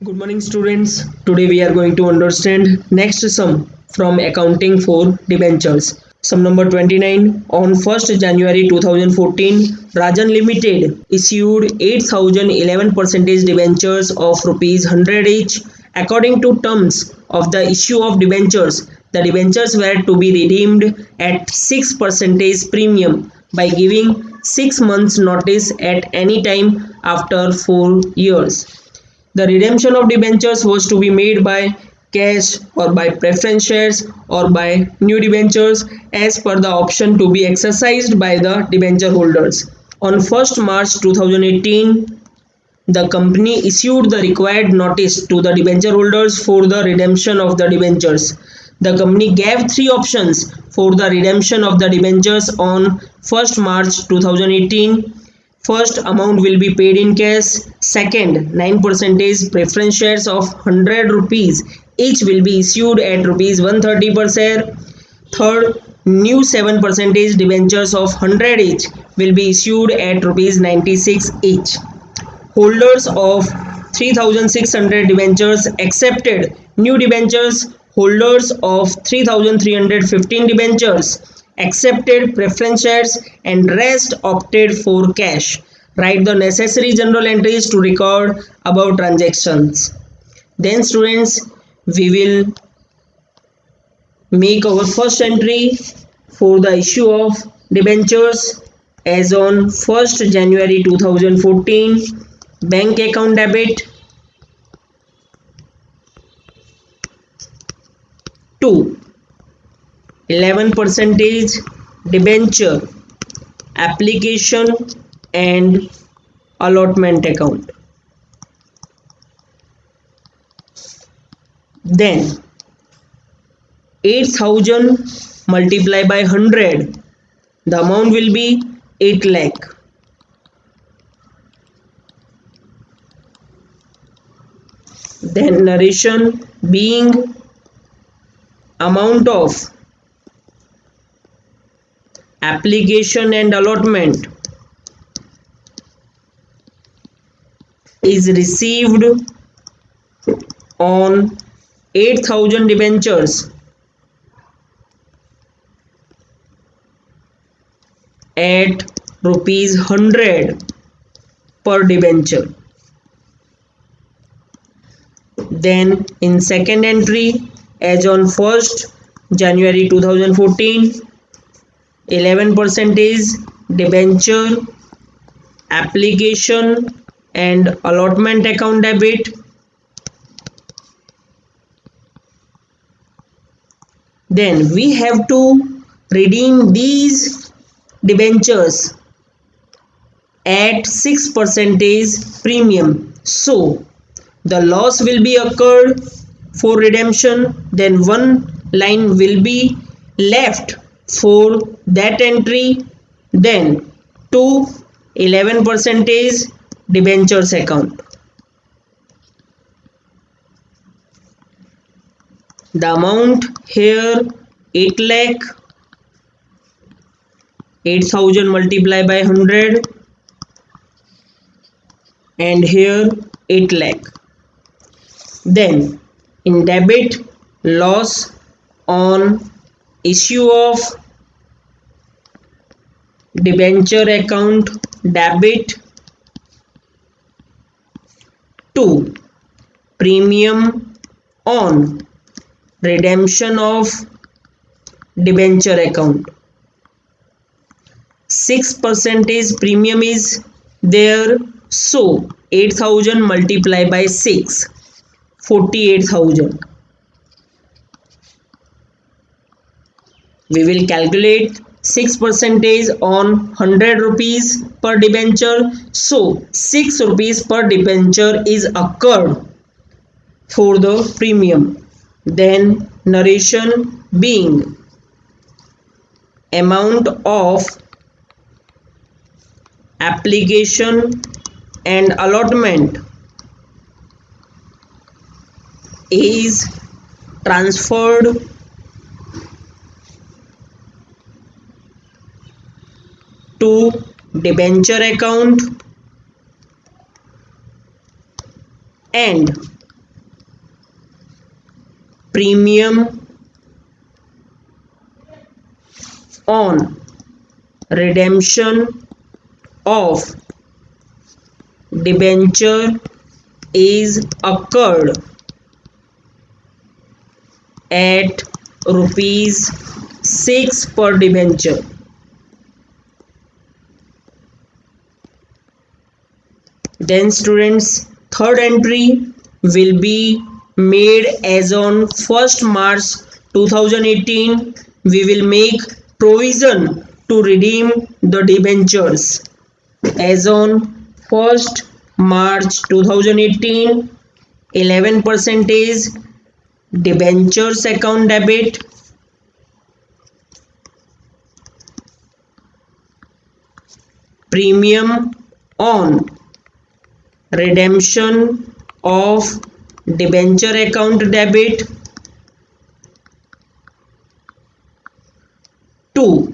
Good morning students. Today we are going to understand next sum from accounting for debentures. Sum number 29. On 1st January 2014, Rajan Limited issued 8,011 percentage debentures of rupees 100 each. According to terms of the issue of debentures, the debentures were to be redeemed at 6 percentage premium by giving 6 months notice at any time after 4 years. The redemption of debentures was to be made by cash or by preference shares or by new debentures as per the option to be exercised by the debenture holders. On 1st March 2018, the company issued the required notice to the debenture holders for the redemption of the debentures. The company gave three options for the redemption of the debentures on 1st March 2018. First, amount will be paid in cash. Second, 9% preference shares of 100 rupees each will be issued at rupees 130 per share. Third, new 7% debentures of 100 each will be issued at rupees 96 each. Holders of 3,600 debentures accepted new debentures. Holders of 3,315 debentures accepted preference shares and rest opted for cash. Write the necessary general entries to record about transactions. Then students, we will make our first entry for the issue of debentures as on 1st January 2014. Bank account debit to 11% debenture application and allotment account. Then 8,000 multiplied by 100, the amount will be 8 lakh. Then narration being amount of application and allotment is received on 8,000 debentures at rupees 100 per debenture. Then in second entry, as on 1st January 2014, 11% debenture application and allotment account debit. Then we have to redeem these debentures at 6% premium. So the loss will be occurred for redemption. Then one line will be left for that entry. Then to 11% debentures account. The amount here 8 lakh, 8,000 multiplied by 100, and here 8 lakh. Then in debit, loss on issue of debenture account debit to premium on redemption of debenture account. 6% premium is there, so 8,000 multiplied by 6, 48,000. We will calculate 6% on 100 rupees per debenture, so 6 rupees per debenture is occurred for the premium. Then narration being amount of application and allotment is transferred to debenture account and premium on redemption of debenture is occurred at rupees 6 per debenture. Then students, third entry will be made as on 1st March 2018. We will make provision to redeem the debentures. As on 1st March 2018, 11% debentures account debit, premium on redemption of debenture account debit to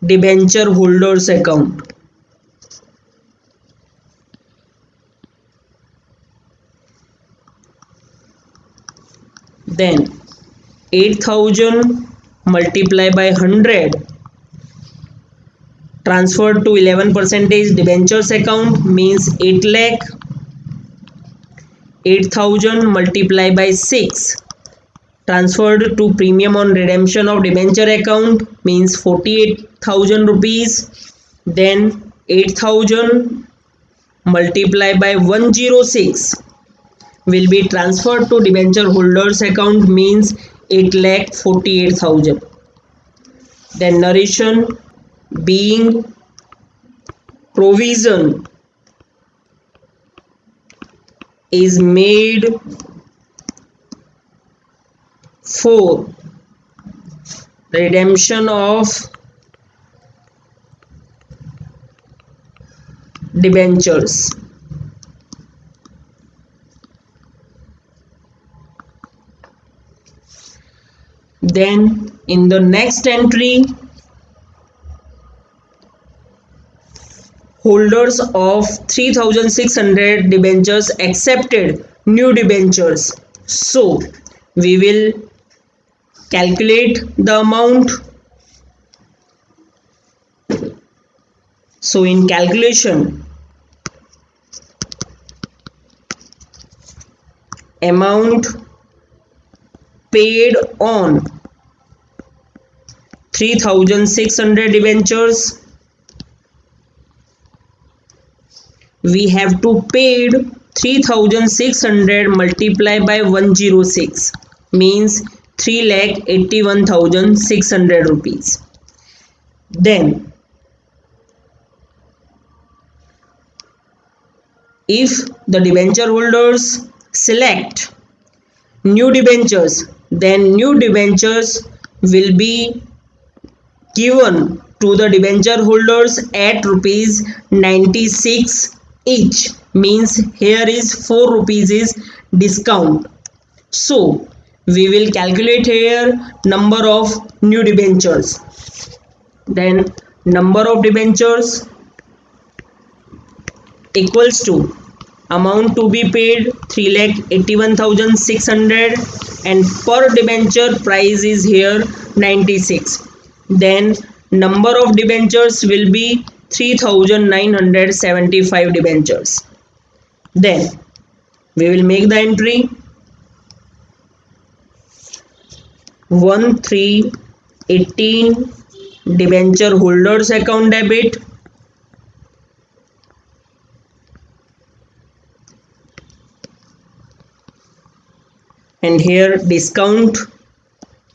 debenture holders account. Then 8,000 multiplied by 100 transferred to 11% debentures account means 8 lakh. 8,000 multiplied by 6 transferred to premium on redemption of debenture account means 48,000 rupees. Then 8,000 multiplied by 106 will be transferred to debenture holders account means 8,48,000. Then narration being provision is made for redemption of debentures. Then in the next entry, holders of 3,600 debentures accepted new debentures. So we will calculate the amount. So in calculation, amount paid on 3,600 debentures, we have to paid 3,600 multiplied by 106 means 3,81,600 rupees. Then if the debenture holders select new debentures, then new debentures will be given to the debenture holders at rupees 96 each, means here is 4 rupees is discount. So we will calculate here number of new debentures. Then number of debentures equals to amount to be paid 3,81,600 and per debenture price is here 96. Then number of debentures will be 3,975 debentures. Then we will make the entry 1,318 debenture holders account debit and here discount.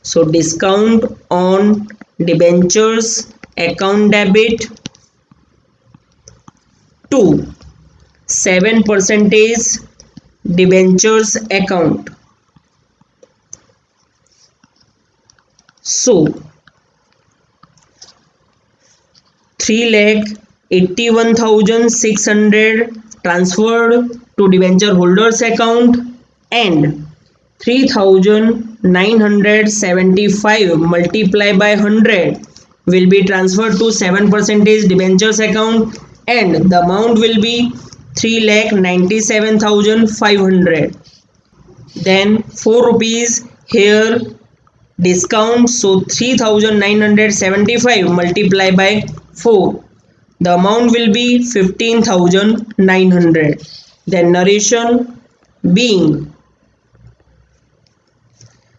So discount on debentures account debit to 7% debentures account. So 3,81,600 transferred to debenture holders account and 3,975 multiplied by 100 will be transferred to 7% debentures account and the amount will be 3,97,500. Then 4 rupees here discount, so 3975 multiplied by 4, the amount will be 15,900. Then narration being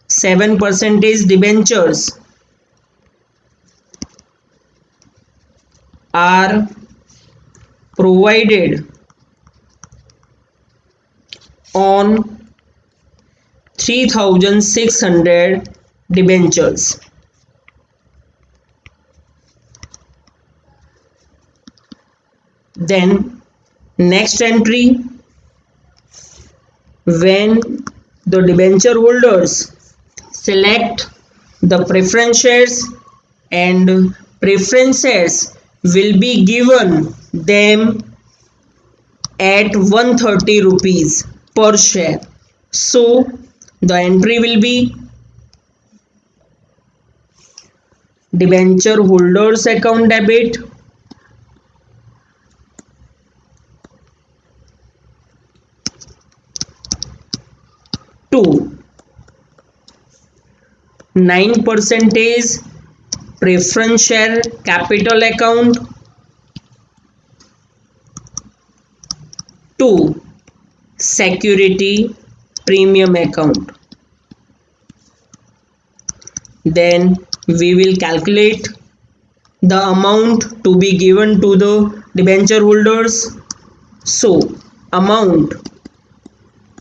7% debentures are provided on 3,600 debentures. Then next entry, when the debenture holders select the preference shares, and preference shares will be given them at 130 rupees per share. So the entry will be debenture holders account debit to 9% preference share capital account to security premium account. Then we will calculate the amount to be given to the debenture holders. So amount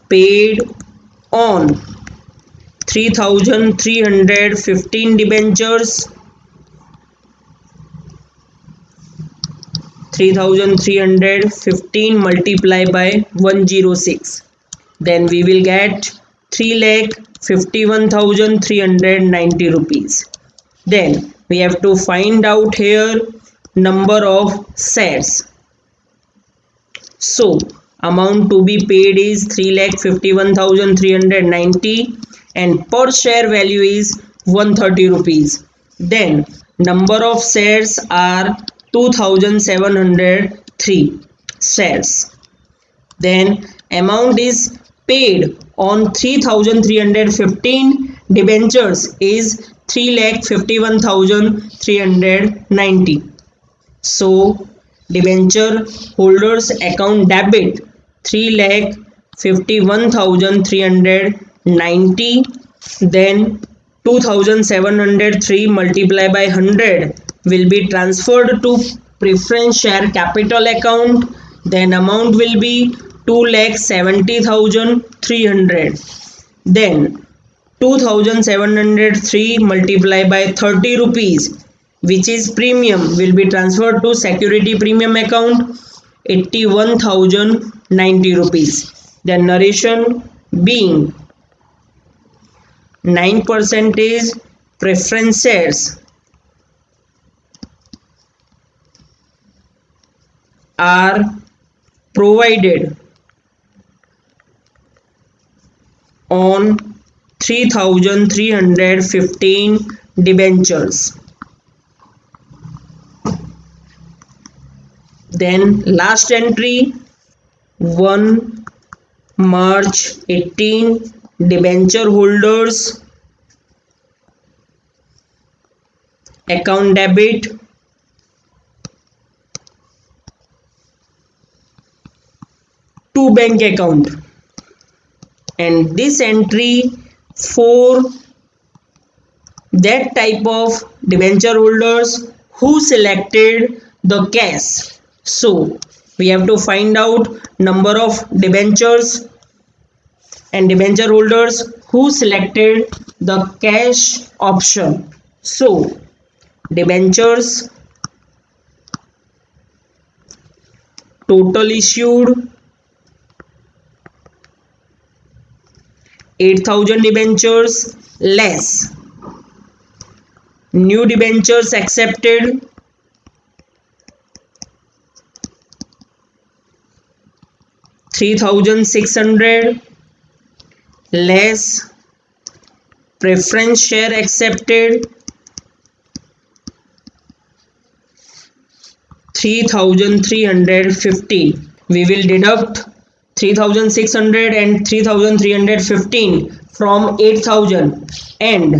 paid on 3,315 debentures, 3,315 multiplied by 106, then we will get 3,51,390 rupees. Then we have to find out here number of shares. So amount to be paid is 3,51,390 and per share value is 130 rupees. Then number of shares are 2,703 shares. Then amount is paid on 3,315 debentures is 3,51,390. So debenture holders account debit 3,51,390. Then 2,703 multiplied by 100 will be transferred to preference share capital account. Then amount will be 2,70,300. Then 2,703 multiplied by 30 rupees, which is premium, will be transferred to security premium account, 81,090 rupees. Then narration being 9% preference shares are provided on 3,315 debentures. Then last entry 1 March 18 debenture holders account debit to bank account, and this entry for that type of debenture holders who selected the cash. So we have to find out number of debentures and debenture holders who selected the cash option. So debentures total issued 8,000 debentures less new debentures accepted 3,600 less preference share accepted 3,350. We will deduct 3,600 and 3,315 from 8,000, and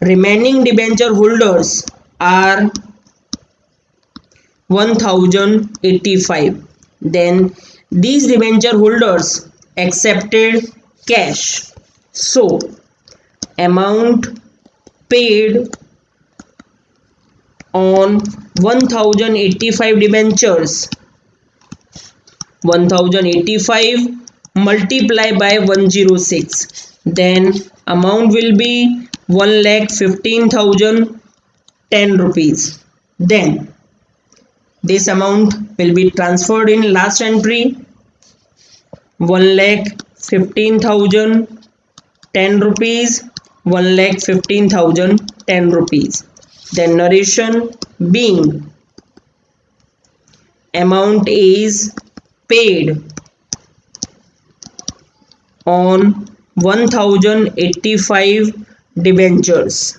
remaining debenture holders are 1,085. Then these debenture holders accepted cash, so amount paid on 1,085 debentures, 1,085 multiply by 106, then amount will be 1,15,010 rupees. Then this amount will be transferred in last entry, 1,15,010 rupees, 1,15,010 rupees. Then narration being amount is paid on 1,085 debentures.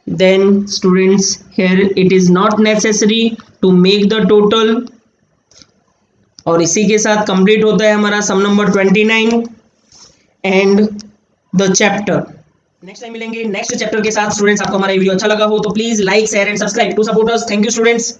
Then students, here it is not necessary to make the total, और इसी के साथ complete होता है हमारा sum number 29 and the chapter. Next time मिलेंगे next chapter के साथ। स्टूडेंट्स, आपको हमारा वीडियो अच्छा लगा हो तो please like, share and subscribe to support us. Thank you students.